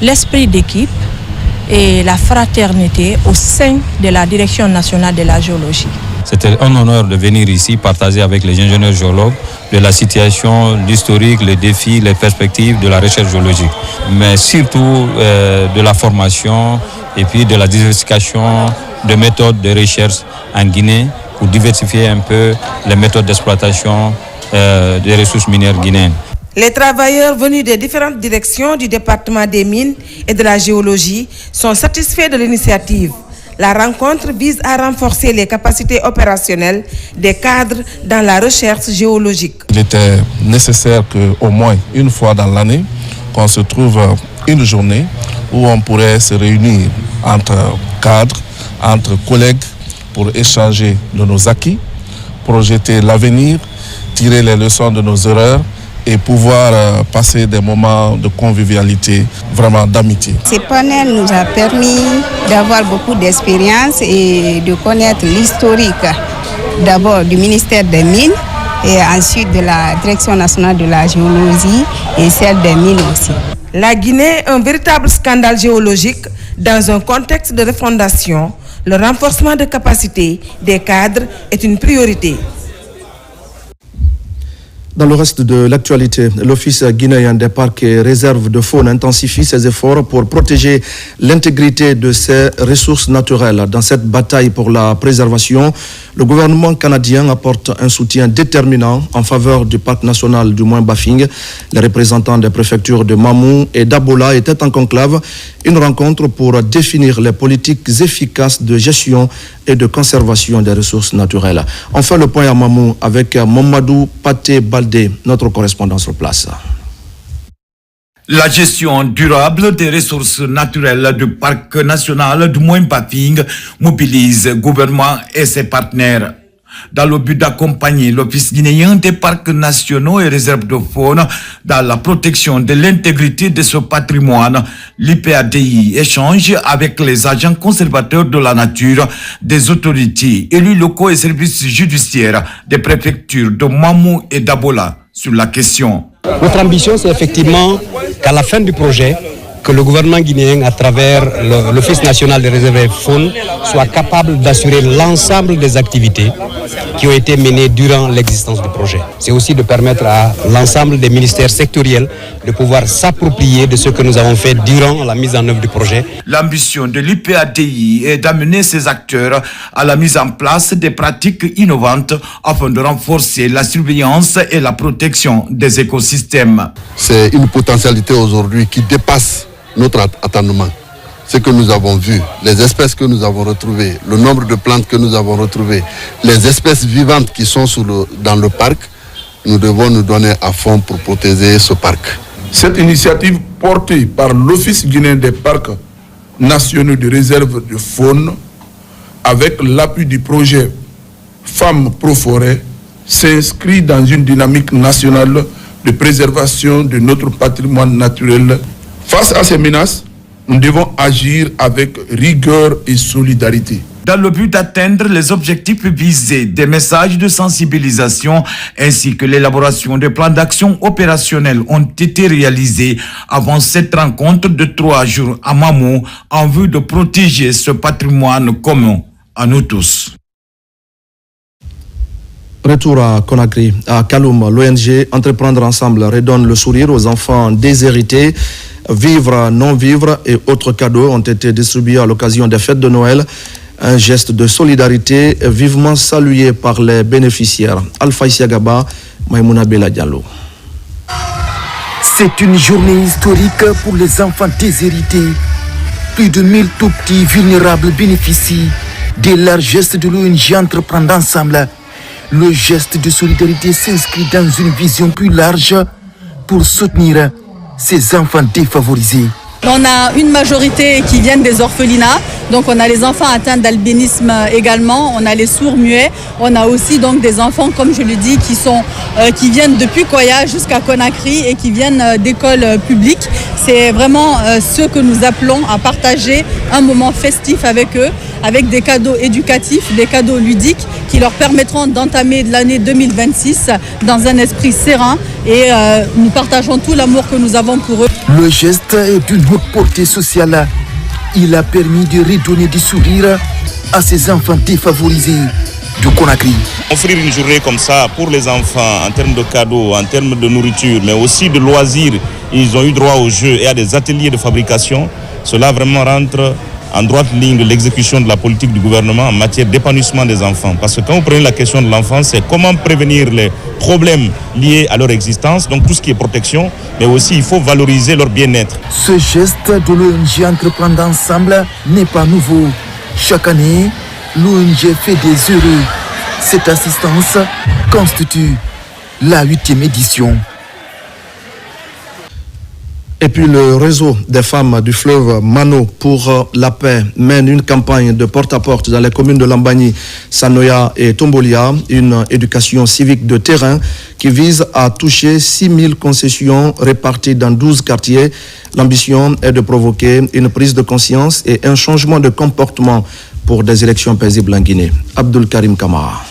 l'esprit d'équipe et la fraternité au sein de la Direction nationale de la géologie. C'était un honneur de venir ici partager avec les ingénieurs géologues de la situation, l'historique, les défis, les perspectives de la recherche géologique. Mais surtout de la formation et puis de la diversification de méthodes de recherche en Guinée pour diversifier un peu les méthodes d'exploitation des ressources minières guinéennes. Les travailleurs venus des différentes directions du département des mines et de la géologie sont satisfaits de l'initiative. La rencontre vise à renforcer les capacités opérationnelles des cadres dans la recherche géologique. Il était nécessaire qu'au moins une fois dans l'année, qu'on se trouve une journée où on pourrait se réunir entre cadres, entre collègues pour échanger de nos acquis, projeter l'avenir, tirer les leçons de nos erreurs et pouvoir passer des moments de convivialité, vraiment d'amitié. Ce panel nous a permis d'avoir beaucoup d'expérience et de connaître l'historique d'abord du ministère des Mines et ensuite de la Direction nationale de la géologie et celle des mines aussi. La Guinée, un véritable scandale géologique dans un contexte de refondation. Le renforcement de capacités des cadres est une priorité. Dans le reste de l'actualité, l'Office guinéen des parcs et réserves de faune intensifie ses efforts pour protéger l'intégrité de ses ressources naturelles. Dans cette bataille pour la préservation, le gouvernement canadien apporte un soutien déterminant en faveur du parc national du Mouin-Bafing. Les représentants des préfectures de Mamou et d'Abola étaient en conclave, une rencontre pour définir les politiques efficaces de gestion et de conservation des ressources naturelles. Enfin, le point à Mamou avec Mamadou Paté-Baldé, notre correspondant sur place. La gestion durable des ressources naturelles du parc national du Mouin-Bafing mobilise le gouvernement et ses partenaires. Dans le but d'accompagner l'Office guinéen des parcs nationaux et réserves de faune dans la protection de l'intégrité de ce patrimoine, l'IPADI échange avec les agents conservateurs de la nature, des autorités, élus locaux et services judiciaires des préfectures de Mamou et d'Abola sur la question. Notre ambition, c'est effectivement qu'à la fin du projet, que le gouvernement guinéen, à travers l'Office national des réserves de faune, soit capable d'assurer l'ensemble des activités qui ont été menées durant l'existence du projet. C'est aussi de permettre à l'ensemble des ministères sectoriels de pouvoir s'approprier de ce que nous avons fait durant la mise en œuvre du projet. L'ambition de l'IPADI est d'amener ces acteurs à la mise en place des pratiques innovantes afin de renforcer la surveillance et la protection des écosystèmes. C'est une potentialité aujourd'hui qui dépasse notre attendement. Ce que nous avons vu, les espèces que nous avons retrouvées, le nombre de plantes que nous avons retrouvées, les espèces vivantes qui sont dans le parc, nous devons nous donner à fond pour protéger ce parc. Cette initiative portée par l'Office guinéen des parcs nationaux de réserve de faune avec l'appui du projet Femmes Pro-Forêt, s'inscrit dans une dynamique nationale de préservation de notre patrimoine naturel. Face à ces menaces, nous devons agir avec rigueur et solidarité. Dans le but d'atteindre les objectifs visés, des messages de sensibilisation ainsi que l'élaboration de plans d'action opérationnels ont été réalisés avant cette rencontre de 3 jours à Mamou en vue de protéger ce patrimoine commun à nous tous. Retour à Conakry, à Kaloum, l'ONG Entreprendre Ensemble redonne le sourire aux enfants déshérités. Vivre, non-vivre et autres cadeaux ont été distribués à l'occasion des fêtes de Noël. Un geste de solidarité vivement salué par les bénéficiaires. Alpha Isiagaba, Maïmouna Bella Diallo. C'est une journée historique pour les enfants déshérités. Plus de 1000 tout-petits vulnérables bénéficient des larges gestes de l'ONG Entreprendre Ensemble. Le geste de solidarité s'inscrit dans une vision plus large pour soutenir ces enfants défavorisés. On a une majorité qui viennent des orphelinats, donc on a les enfants atteints d'albinisme également, on a les sourds-muets, on a aussi donc des enfants, comme je le dis, qui viennent depuis Koya jusqu'à Conakry et qui viennent d'écoles publiques. C'est vraiment ceux que nous appelons à partager un moment festif avec eux, avec des cadeaux éducatifs, des cadeaux ludiques qui leur permettront d'entamer l'année 2026 dans un esprit serein et nous partageons tout l'amour que nous avons pour eux. Le geste est d'une haute portée sociale. Il a permis de redonner du sourire à ces enfants défavorisés de Conakry. Offrir une journée comme ça pour les enfants en termes de cadeaux, en termes de nourriture, mais aussi de loisirs, ils ont eu droit aux jeux et à des ateliers de fabrication. Cela vraiment rentre en droite ligne de l'exécution de la politique du gouvernement en matière d'épanouissement des enfants. Parce que quand vous prenez la question de l'enfant, c'est comment prévenir les problèmes liés à leur existence, donc tout ce qui est protection, mais aussi il faut valoriser leur bien-être. Ce geste de l'ONG Entreprendre Ensemble n'est pas nouveau. Chaque année, l'ONG fait des heureux. Cette assistance constitue la 8e édition. Et puis le réseau des femmes du fleuve Mano pour la paix mène une campagne de porte-à-porte dans les communes de Lambani, Sanoya et Tombolia, une éducation civique de terrain qui vise à toucher 6000 concessions réparties dans 12 quartiers. L'ambition est de provoquer une prise de conscience et un changement de comportement pour des élections paisibles en Guinée. Abdul Karim Kamara.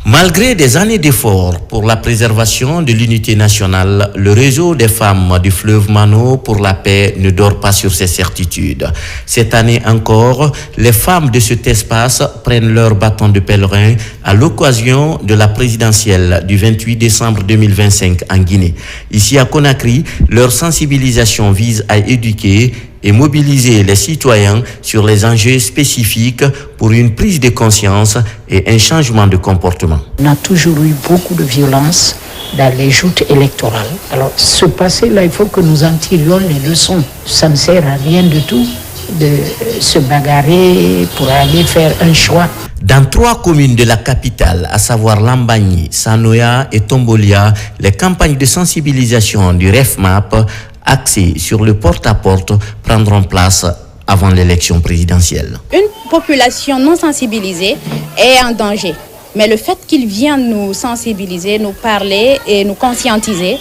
Malgré des années d'efforts pour la préservation de l'unité nationale, le réseau des femmes du fleuve Mano pour la paix ne dort pas sur ses certitudes. Cette année encore, les femmes de cet espace prennent leur bâton de pèlerin à l'occasion de la présidentielle du 28 décembre 2025 en Guinée. Ici à Conakry, leur sensibilisation vise à éduquer et mobiliser les citoyens sur les enjeux spécifiques pour une prise de conscience et un changement de comportement. On a toujours eu beaucoup de violence dans les joutes électorales. Alors, ce passé-là, il faut que nous en tirions les leçons. Ça ne sert à rien du tout de se bagarrer pour aller faire un choix. Dans 3 communes de la capitale, à savoir Lambani, Sanoya et Tombolia, les campagnes de sensibilisation du REFMAP axées sur le porte-à-porte prendront place avant l'élection présidentielle. Une population non sensibilisée est en danger. Mais le fait qu'ils viennent nous sensibiliser, nous parler et nous conscientiser,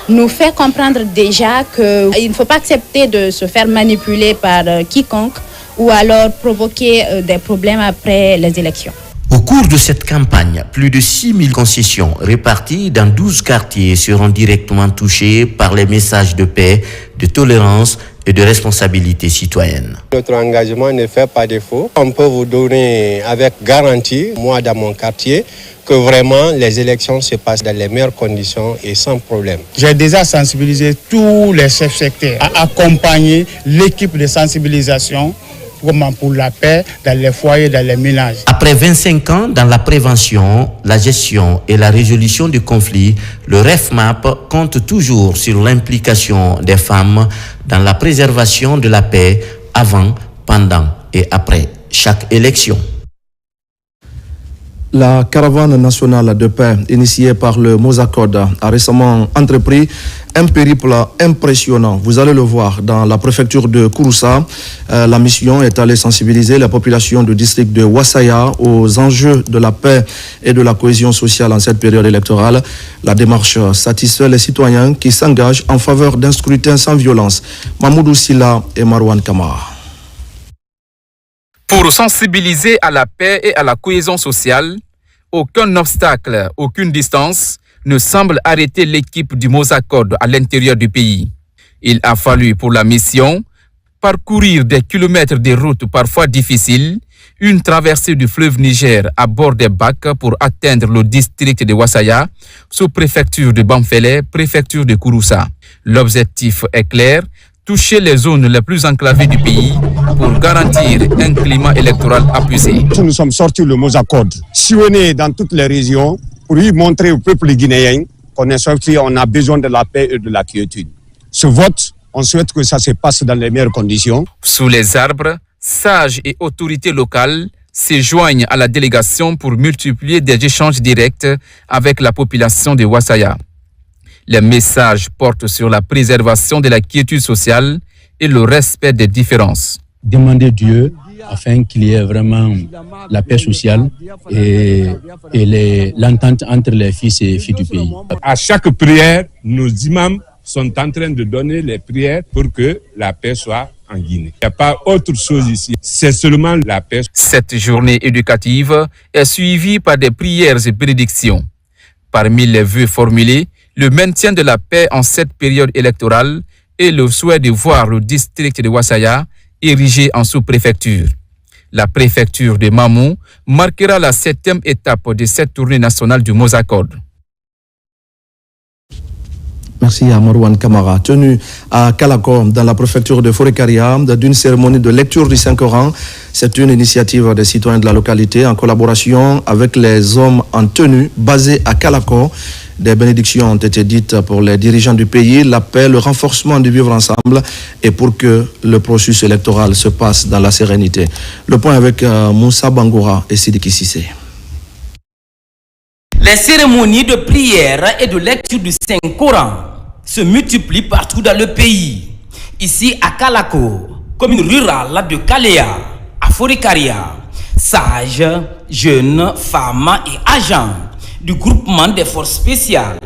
nous fait comprendre déjà qu'il ne faut pas accepter de se faire manipuler par quiconque ou alors provoquer des problèmes après les élections. Au cours de cette campagne, plus de 6000 concessions réparties dans 12 quartiers seront directement touchées par les messages de paix, de tolérance et de responsabilité citoyenne. Notre engagement ne fait pas défaut. On peut vous donner avec garantie, moi dans mon quartier, que vraiment les élections se passent dans les meilleures conditions et sans problème. J'ai déjà sensibilisé tous les chefs secteurs à accompagner l'équipe de sensibilisation pour la paix dans les foyers, dans les ménages. Après 25 ans dans la prévention, la gestion et la résolution du conflit, le REFMAP compte toujours sur l'implication des femmes dans la préservation de la paix avant, pendant et après chaque élection. La caravane nationale de paix initiée par le Mosacode a récemment entrepris un périple impressionnant. Vous allez le voir dans la préfecture de Kouroussa. La mission est allée sensibiliser la population du district de Wassaya aux enjeux de la paix et de la cohésion sociale en cette période électorale. La démarche satisfait les citoyens qui s'engagent en faveur d'un scrutin sans violence. Mahmoudou Silla et Marwan Kamara. Pour sensibiliser à la paix et à la cohésion sociale, aucun obstacle, aucune distance ne semble arrêter l'équipe du Mosacode à l'intérieur du pays. Il a fallu pour la mission parcourir des kilomètres de routes parfois difficiles, une traversée du fleuve Niger à bord des bacs pour atteindre le district de Wassaya, sous-préfecture de Bamfele, préfecture de Kouroussa. L'objectif est clair, toucher les zones les plus enclavées du pays pour garantir un climat électoral apaisé. Nous sommes sortis le Mosacode, sillonné dans toutes les régions pour y montrer au peuple guinéen qu'on est sorti, on a besoin de la paix et de la quiétude. Ce vote, on souhaite que ça se passe dans les meilleures conditions. Sous les arbres, sages et autorités locales se joignent à la délégation pour multiplier des échanges directs avec la population de Wassaya. Les messages portent sur la préservation de la quiétude sociale et le respect des différences. Demander Dieu afin qu'il y ait vraiment la paix sociale et l'entente entre les fils et filles du pays. À chaque prière, nos imams sont en train de donner les prières pour que la paix soit en Guinée. Il n'y a pas autre chose ici, c'est seulement la paix. Cette journée éducative est suivie par des prières et bénédictions. Parmi les vœux formulés, le maintien de la paix en cette période électorale et le souhait de voir le district de Wassaya érigé en sous-préfecture. La préfecture de Mamou marquera la 7e étape de cette tournée nationale du Mosacode. Merci à Marwan Kamara. Tenu à Kalako, dans la préfecture de Forekaria, d'une cérémonie de lecture du Saint-Coran. C'est une initiative des citoyens de la localité en collaboration avec les hommes en tenue basés à Kalako. Des bénédictions ont été dites pour les dirigeants du pays, la paix, le renforcement du vivre ensemble et pour que le processus électoral se passe dans la sérénité. Le point avec Moussa Bangoura et Sidiki Sissé. Les cérémonies de prière et de lecture du Saint-Coran se multiplient partout dans le pays. Ici à Kalako, commune rurale de Kaléa, à Forekaria, sages, jeunes, femmes et agents du groupement des forces spéciales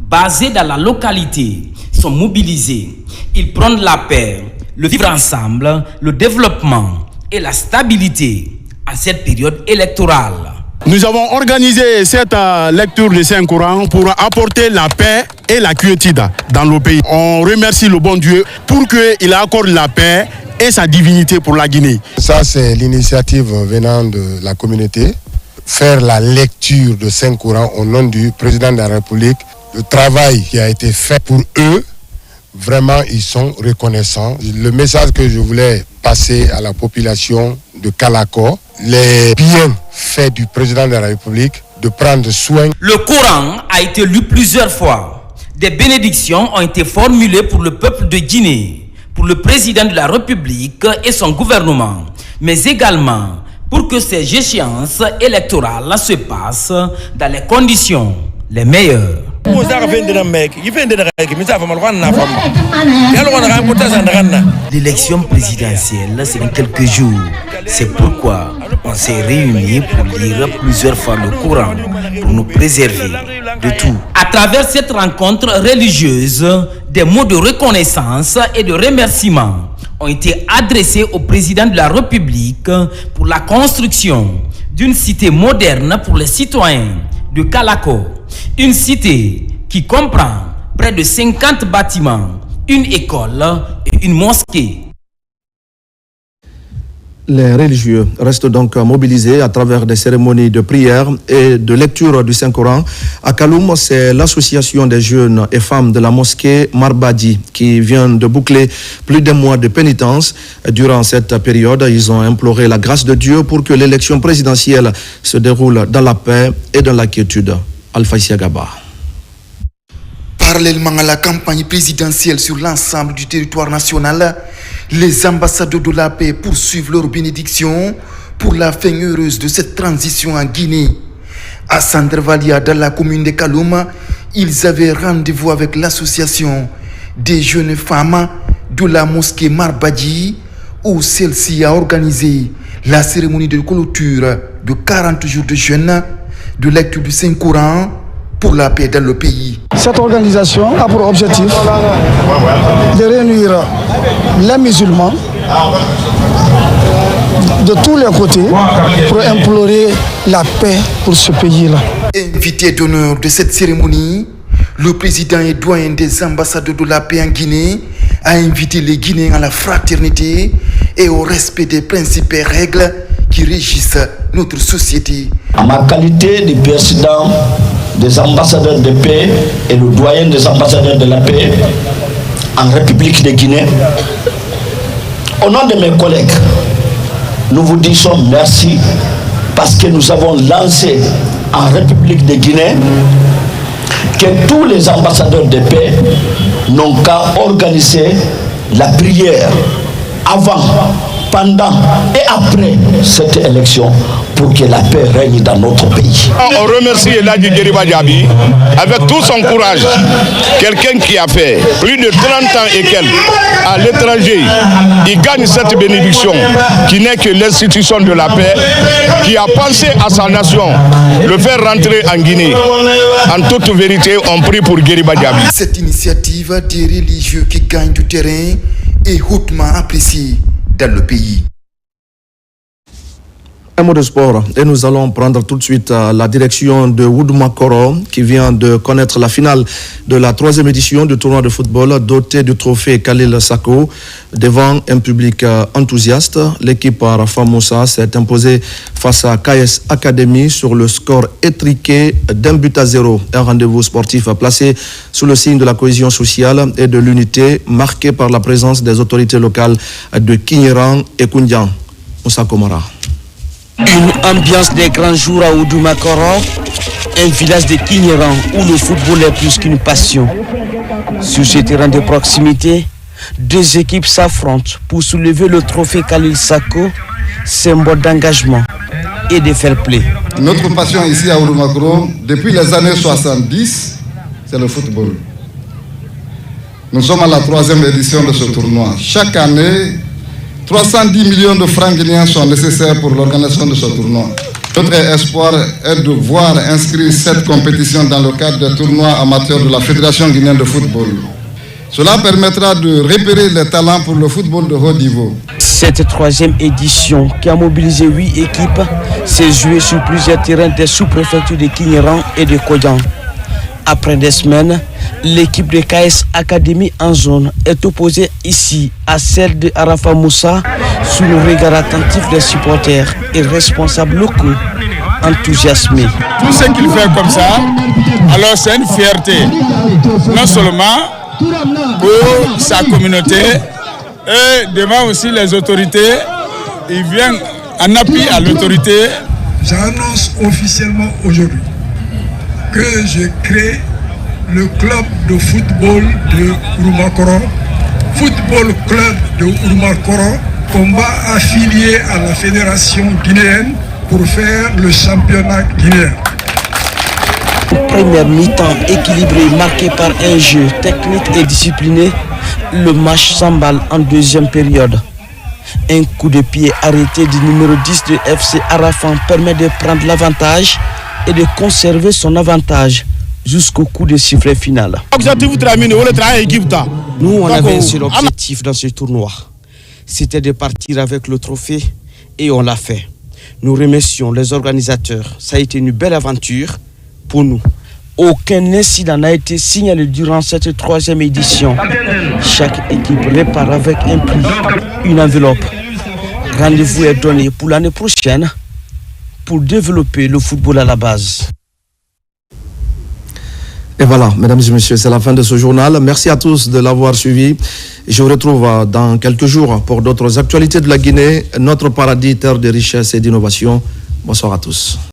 basés dans la localité sont mobilisés. Ils prônent la paix, le vivre ensemble, le développement et la stabilité en cette période électorale. Nous avons organisé cette lecture du Saint-Coran pour apporter la paix et la quiétude dans le pays. On remercie le bon Dieu pour qu'il accorde la paix et sa divinité pour la Guinée. Ça, c'est l'initiative venant de la communauté. Faire la lecture du Saint-Coran au nom du président de la République. Le travail qui a été fait pour eux, vraiment, ils sont reconnaissants. Le message que je voulais passer à la population de Kalako, les bienfaits du président de la République, de prendre soin. Le Coran a été lu plusieurs fois. Des bénédictions ont été formulées pour le peuple de Guinée, pour le président de la République et son gouvernement, mais également pour que ces échéances électorales se passent dans les conditions les meilleures. L'élection présidentielle, c'est dans quelques jours. C'est pourquoi on s'est réunis pour lire plusieurs fois le Coran, pour nous préserver de tout. À travers cette rencontre religieuse, des mots de reconnaissance et de remerciement ont été adressés au président de la République pour la construction d'une cité moderne pour les citoyens de Kalako. Une cité qui comprend près de 50 bâtiments, une école et une mosquée. Les religieux restent donc mobilisés à travers des cérémonies de prière et de lecture du Saint-Coran. À Kaloum, c'est l'association des jeunes et femmes de la mosquée Marbadi qui vient de boucler plus d'un mois de pénitence. Durant cette période, ils ont imploré la grâce de Dieu pour que l'élection présidentielle se déroule dans la paix et dans la quiétude. Alpha Isiagaba. Parallèlement à la campagne présidentielle sur l'ensemble du territoire national, les ambassadeurs de la paix poursuivent leur bénédiction pour la fin heureuse de cette transition en Guinée. À Sandrevalia, dans la commune de Kaloum, ils avaient rendez-vous avec l'association des jeunes femmes de la mosquée Marbadji, où celle-ci a organisé la cérémonie de clôture de 40 jours de jeûne, de lecture du Saint-Coran pour la paix dans le pays. Cette organisation a pour objectif de réunir les musulmans de tous les côtés pour implorer la paix pour ce pays-là. Invité d'honneur de cette cérémonie, le président et doyen des ambassadeurs de la paix en Guinée a invité les Guinéens à la fraternité et au respect des principes et règles qui régissent notre société. En ma qualité de président des ambassadeurs de paix et le doyen des ambassadeurs de la paix en République de Guinée, au nom de mes collègues, nous vous disons merci parce que nous avons lancé en République de Guinée que tous les ambassadeurs de paix n'ont qu'à organiser la prière avant, pendant et après cette élection pour que la paix règne dans notre pays. On remercie Eladji Guériba Diaby avec tout son courage. Quelqu'un qui a fait plus de 30 ans et quelques à l'étranger, il gagne cette bénédiction qui n'est que l'institution de la paix, qui a pensé à sa nation, le faire rentrer en Guinée. En toute vérité, on prie pour Guériba Diaby. Cette initiative des religieux qui gagnent du terrain est hautement appréciée dans le pays. Un mot de sport et nous allons prendre tout de suite la direction de Wouloumakoro qui vient de connaître la finale de la 3e édition du tournoi de football doté du trophée Khalil Sako devant un public enthousiaste. L'équipe Rafa Moussa s'est imposée face à KS Academy sur le score étriqué d'1-0. Un rendez-vous sportif placé sous le signe de la cohésion sociale et de l'unité marqué par la présence des autorités locales de Kinyeran et Koundian. Moussa Komara. Une ambiance des grands jours à Wouloumakoro, un village de Kinyeran où le football est plus qu'une passion. Sur ce terrain de proximité, deux équipes s'affrontent pour soulever le trophée Khalil Sako, symbole d'engagement et de fair play. Notre passion ici à Wouloumakoro, depuis les années 70, c'est le football. Nous sommes à la 3e édition de ce tournoi. Chaque année, 310 millions de francs guinéens sont nécessaires pour l'organisation de ce tournoi. Notre espoir est de voir inscrire cette compétition dans le cadre des tournois amateurs de la Fédération guinéenne de football. Cela permettra de repérer les talents pour le football de haut niveau. Cette 3e édition, qui a mobilisé 8 équipes, s'est jouée sur plusieurs terrains des sous-préfectures de Kinyeran et de Kodjan. Après des semaines, l'équipe de KS Academy en zone est opposée ici à celle de Arafa Moussa sous le regard attentif des supporters et responsables locaux enthousiasmés. Tout ce qu'il fait comme ça, alors c'est une fierté, non seulement pour sa communauté, et devant aussi les autorités, il vient en appui à l'autorité. J'annonce officiellement aujourd'hui que je crée le club de football de Wouloumakoro, Football Club de Wouloumakoro, combat affilié à la fédération guinéenne pour faire le championnat guinéen. Première mi-temps équilibrée marquée par un jeu technique et discipliné, le match s'emballe en deuxième période. Un coup de pied arrêté du numéro 10 de FC Arafan permet de prendre l'avantage et de conserver son avantage jusqu'au coup de sifflet final. Nous, on avait un seul objectif dans ce tournoi. C'était de partir avec le trophée et on l'a fait. Nous remercions les organisateurs. Ça a été une belle aventure pour nous. Aucun incident n'a été signalé durant cette 3e édition. Chaque équipe repart avec un prix, une enveloppe. Rendez-vous est donné pour l'année prochaine pour développer le football à la base. Et voilà, mesdames et messieurs, c'est la fin de ce journal. Merci à tous de l'avoir suivi. Je vous retrouve dans quelques jours pour d'autres actualités de la Guinée, notre paradis, terre de richesse et d'innovation. Bonsoir à tous.